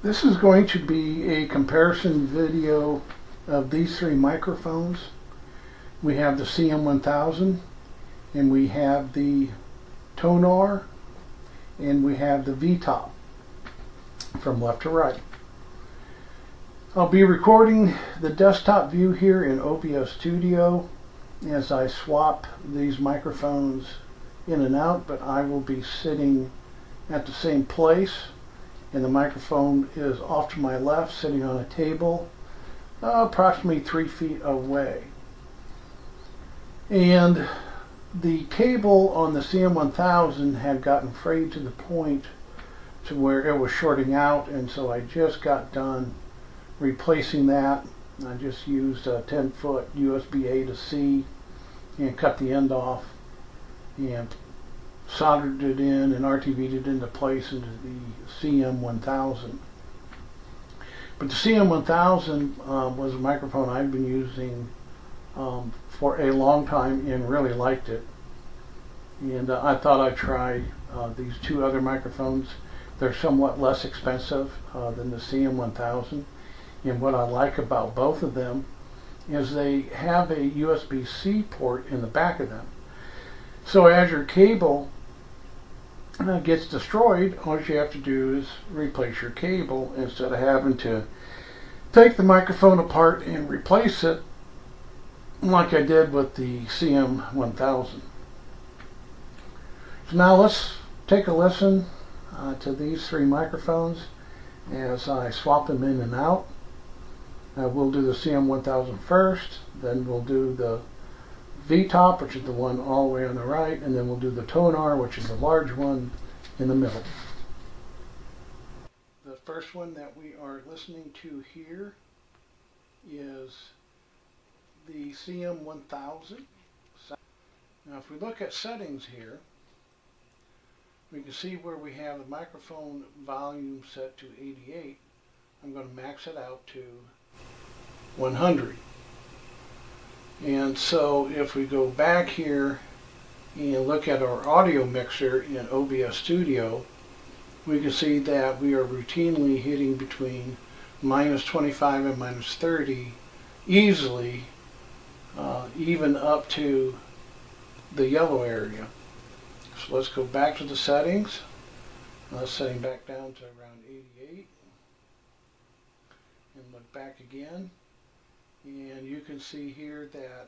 This is going to be a comparison video of these three microphones. We have the CM1000, and we have the TONOR, and we have the V-top from left to right. I'll be recording the desktop view here in OBS Studio as I swap these microphones in and out, but I will be sitting at the same place, and the microphone is off to my left, sitting on a table approximately 3 feet away. And the cable on the CM1000 had gotten frayed to the point to where it was shorting out, and so I just got done replacing that. I just used a 10-foot USB A to C and cut the end off and soldered it in and RTV'd it into place into the CM1000. But the CM1000 was a microphone I've been using for a long time and really liked it. And I thought I'd try these two other microphones. They're somewhat less expensive than the CM1000. And what I like about both of them is they have a USB-C port in the back of them. So as your cable gets destroyed, all you have to do is replace your cable instead of having to take the microphone apart and replace it like I did with the CM1000. So now let's take a listen to these three microphones as I swap them in and out. We'll do the CM1000 first, then we'll do the V-top, which is the one all the way on the right, and then we'll do the TONOR, which is the large one in the middle. The first one that we are listening to here is the CM1000. Now if we look at settings here, we can see where we have the microphone volume set to 88. I'm going to max it out to 100. And so if we go back here and look at our audio mixer in OBS Studio, we can see that we are routinely hitting between -25 and -30 easily, even up to the yellow area. So let's go back to the settings. Let's setting back down to around 88 and look back again. And you can see here that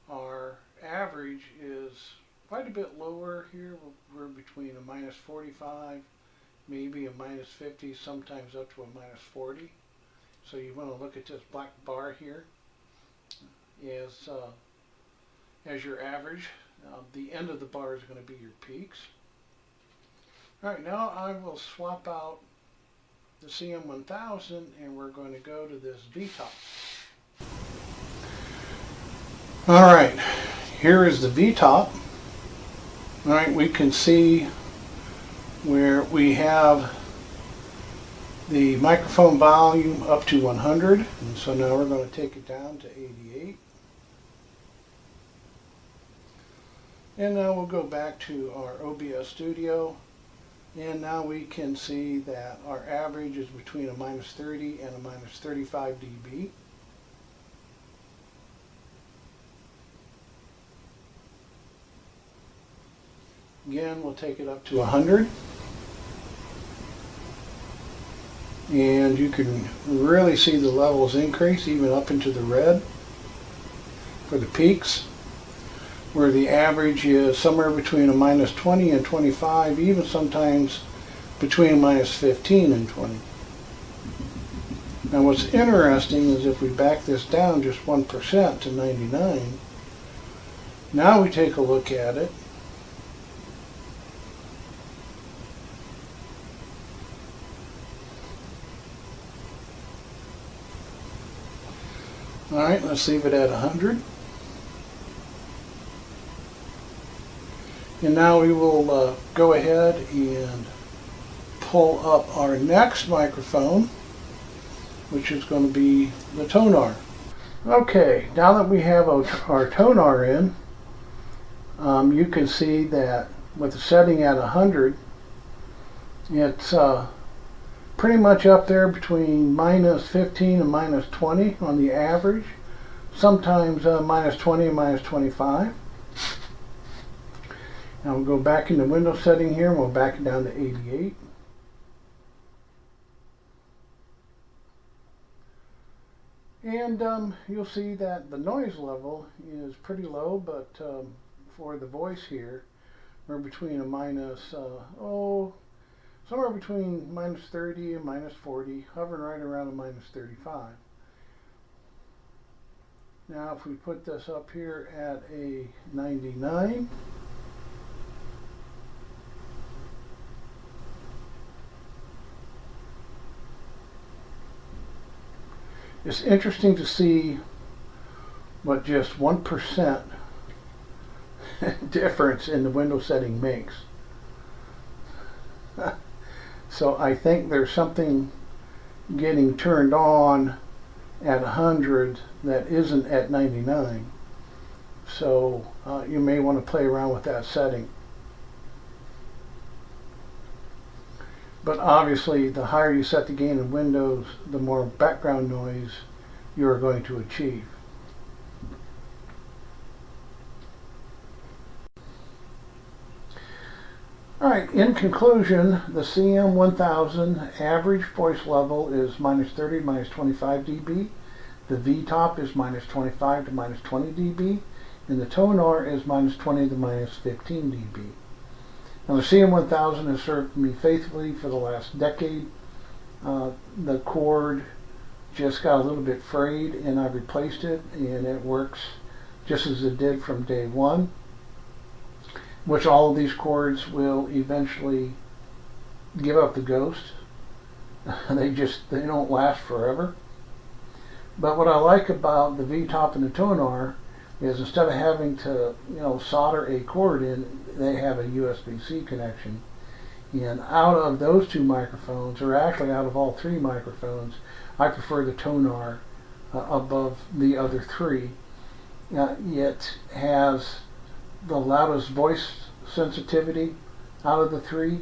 our average is quite a bit lower here. We're between a -45, maybe a -50, sometimes up to a -40. So you want to look at this black bar here as your average. The end of the bar is going to be your peaks. Alright, now I will swap out the CM1000 and we're going to go to this V-top. Alright, here is the V-top. Alright, we can see where we have the microphone volume up to 100, and so now we're going to take it down to 88. And now we'll go back to our OBS Studio, and now we can see that our average is between a -30 and a -35 dB. Again, we'll take it up to 100. And you can really see the levels increase even up into the red for the peaks, where the average is somewhere between a -20 and 25, even sometimes between -15 and 20. Now what's interesting is if we back this down just 1% to 99, now we take a look at it. Alright, let's leave it at 100. And now we will go ahead and pull up our next microphone, which is going to be the TONOR. Okay, now that we have our TONOR in, you can see that with the setting at 100, it's pretty much up there between minus 15 and minus 20 on the average. Sometimes minus 20 and minus 25. Now we'll go back into window setting here and we'll back it down to 88. And you'll see that the noise level is pretty low, but for the voice here, we're between a minus, somewhere between minus 30 and minus 40, hovering right around a minus 35. Now if we put this up here at a 99, it's interesting to see what just 1% difference in the window setting makes. So I think there's something getting turned on at 100 that isn't at 99. So you may want to play around with that setting. But obviously, the higher you set the gain in Windows, the more background noise you're going to achieve. Alright, in conclusion, the CM1000 average voice level is minus 30 to minus 25 dB. The V-top is minus 25 to minus 20 dB. And the TONOR is minus 20 to minus 15 dB. Now the CM1000 has served me faithfully for the last decade. The cord just got a little bit frayed and I replaced it, and it works just as it did from day one, which all of these cords will eventually give up the ghost. They don't last forever. But what I like about the V-top and the TONOR is instead of having to solder a cord in, they have a USB-C connection. And out of those two microphones, or actually out of all three microphones, I prefer the TONOR above the other three. It has the loudest voice sensitivity out of the three,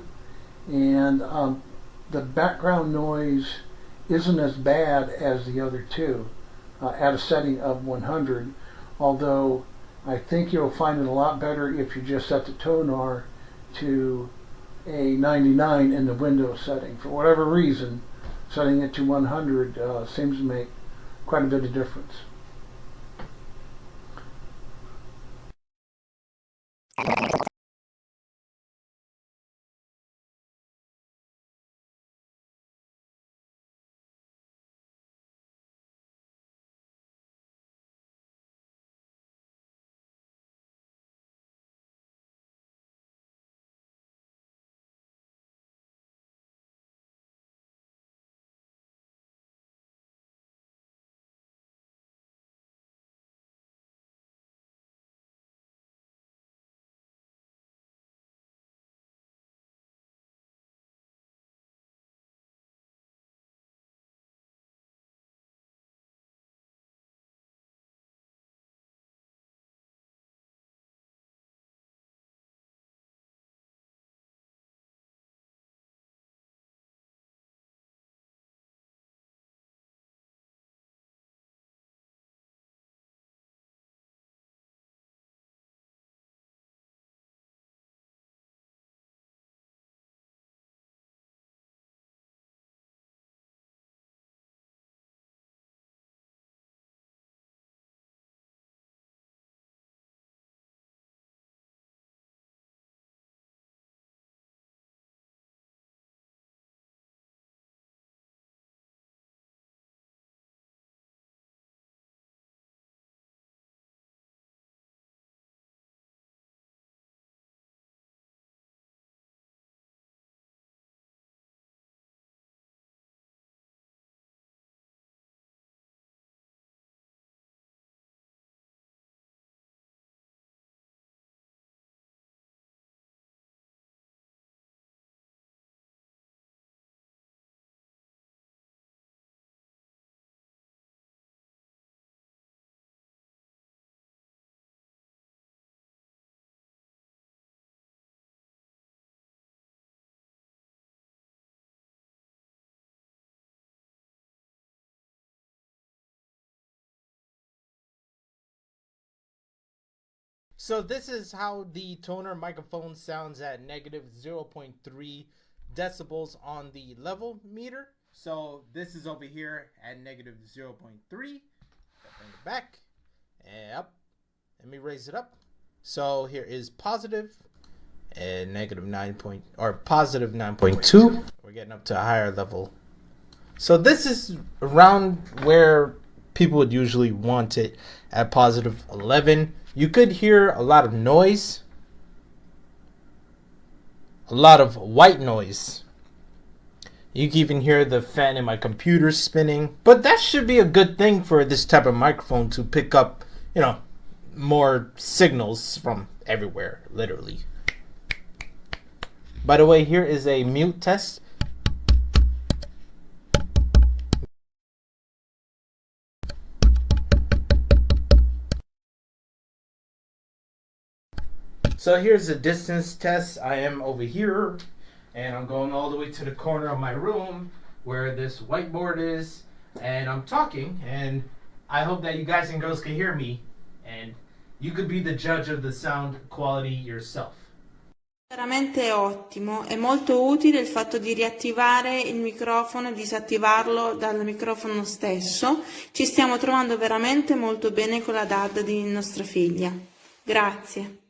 and the background noise isn't as bad as the other two at a setting of 100, although I think you'll find it a lot better if you just set the TONOR to a 99 in the Windows setting. For whatever reason, setting it to 100 seems to make quite a bit of difference. So this is how the TONOR microphone sounds at negative 0.3 decibels on the level meter. So this is over here at negative 0.3. Bring it back and up. Let me raise it up. So here is positive and negative positive 9.2. We're getting up to a higher level. So this is around where people would usually want it at positive 11. You could hear a lot of noise, a lot of white noise. You can even hear the fan in my computer spinning, but that should be a good thing for this type of microphone to pick up, more signals from everywhere, literally. By the way, here is a mute test. So here's a distance test. I am over here, and I'm going all the way to the corner of my room where this whiteboard is, and I'm talking, and I hope that you guys and girls can hear me, and you could be the judge of the sound quality yourself. Veramente ottimo, è molto utile il fatto di riattivare il microfono e disattivarlo dal microfono stesso. Ci stiamo trovando veramente molto bene con la DAD di nostra figlia. Grazie.